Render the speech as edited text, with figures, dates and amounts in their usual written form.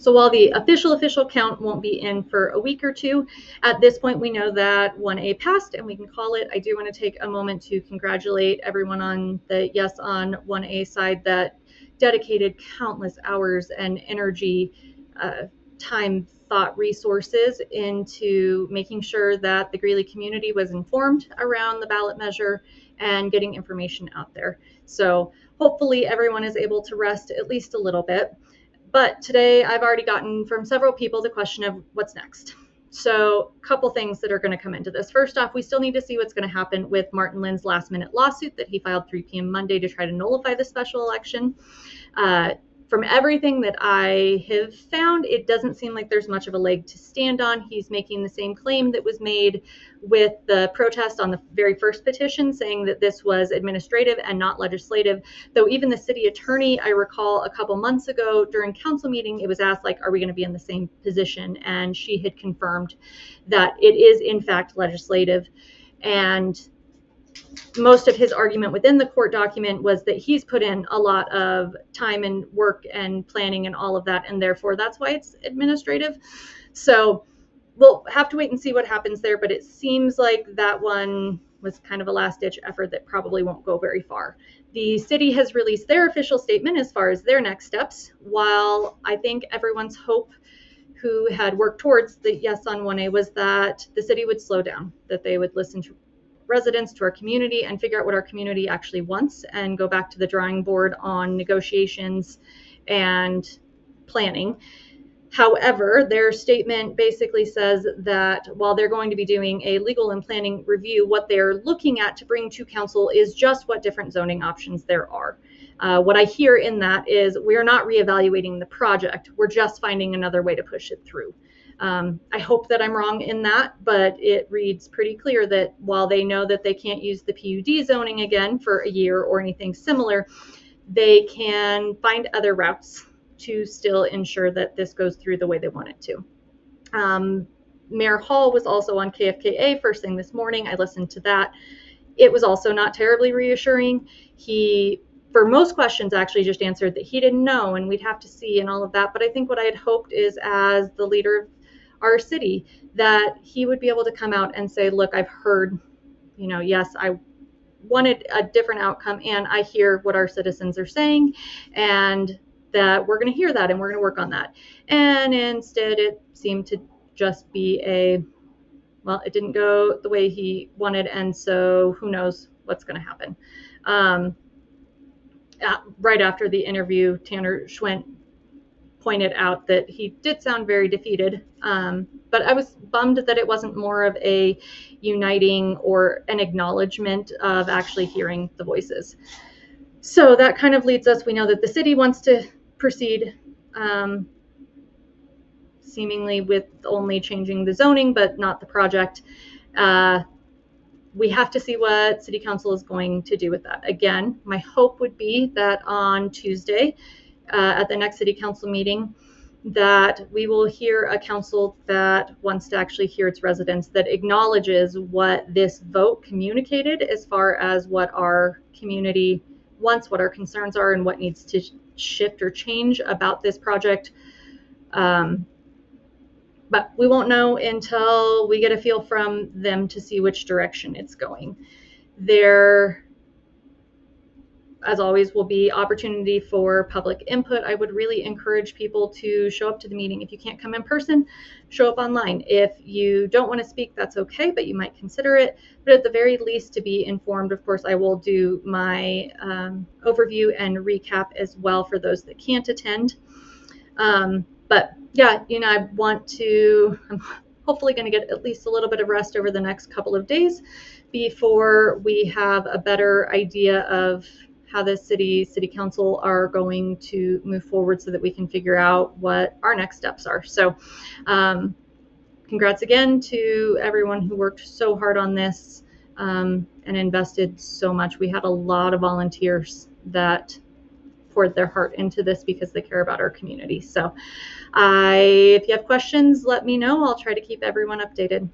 So while the official count won't be in for a week or two, at this point we know that 1A passed and we can call it. I do want to take a moment to congratulate everyone on the Yes on 1A side that dedicated countless hours and energy, time, thought, resources into making sure that the Greeley community was informed around the ballot measure and getting information out there. So hopefully everyone is able to rest at least a little bit. But today I've already gotten from several people the question of what's next. So a couple things that are going to come into this. First off, we still need to see what's going to happen with Martin Lynn's last minute lawsuit that he filed 3 p.m. Monday to try to nullify the special election. From everything that I have found, it doesn't seem like there's much of a leg to stand on. He's making the same claim that was made with the protest on the very first petition, saying that this was administrative and not legislative. Though even the city attorney, I recall a couple months ago during council meeting, it was asked, like, are we going to be in the same position? And she had confirmed that it is in fact legislative. And most of his argument within the court document was that he's put in a lot of time and work and planning and all of that, and therefore that's why it's administrative. So we'll have to wait and see what happens there, but it seems like that one was kind of a last-ditch effort that probably won't go very far. The city has released their official statement as far as their next steps, while I think everyone's hope who had worked towards the Yes on 1A was that the city would slow down, that they would listen to residents, to our community, and figure out what our community actually wants and go back to the drawing board on negotiations and planning. However, their statement basically says that while they're going to be doing a legal and planning review, what they're looking at to bring to council is just what different zoning options there are. What I hear in that is we're not reevaluating the project, we're just finding another way to push it through. I hope that I'm wrong in that, but it reads pretty clear that while they know that they can't use the PUD zoning again for a year or anything similar, they can find other routes to still ensure that this goes through the way they want it to. Mayor Hall was also on KFKA first thing this morning. I listened to that. It was also not terribly reassuring. He, for most questions, actually just answered that he didn't know and we'd have to see and all of that. But I think what I had hoped is, as the leader of our city, that he would be able to come out and say, look, I've heard, yes, I wanted a different outcome and I hear what our citizens are saying and that we're going to hear that and we're going to work on that. And instead it seemed to just be well, it didn't go the way he wanted, and so who knows what's going to happen. Right after the interview, Tanner Schwent pointed out that he did sound very defeated, but I was bummed that it wasn't more of a uniting or an acknowledgement of actually hearing the voices. So that kind of leads us, we know that the city wants to proceed seemingly with only changing the zoning, but not the project. We have to see what city council is going to do with that. Again, my hope would be that on Tuesday, at the next city council meeting, that we will hear a council that wants to actually hear its residents, that acknowledges what this vote communicated as far as what our community wants, what our concerns are, and what needs to shift or change about this project. But we won't know until we get a feel from them to see which direction it's going. There, as always, will be opportunity for public input. I would really encourage people to show up to the meeting. If you can't come in person, show up online. If you don't want to speak, that's okay, but you might consider it. But at the very least, to be informed. Of course, I will do my overview and recap as well for those that can't attend. But yeah, I'm hopefully going to get at least a little bit of rest over the next couple of days before we have a better idea of how the city council are going to move forward so that we can figure out what our next steps are. So congrats again to everyone who worked so hard on this and invested so much. We had a lot of volunteers that poured their heart into this because they care about our community. So if you have questions, let me know. I'll try to keep everyone updated.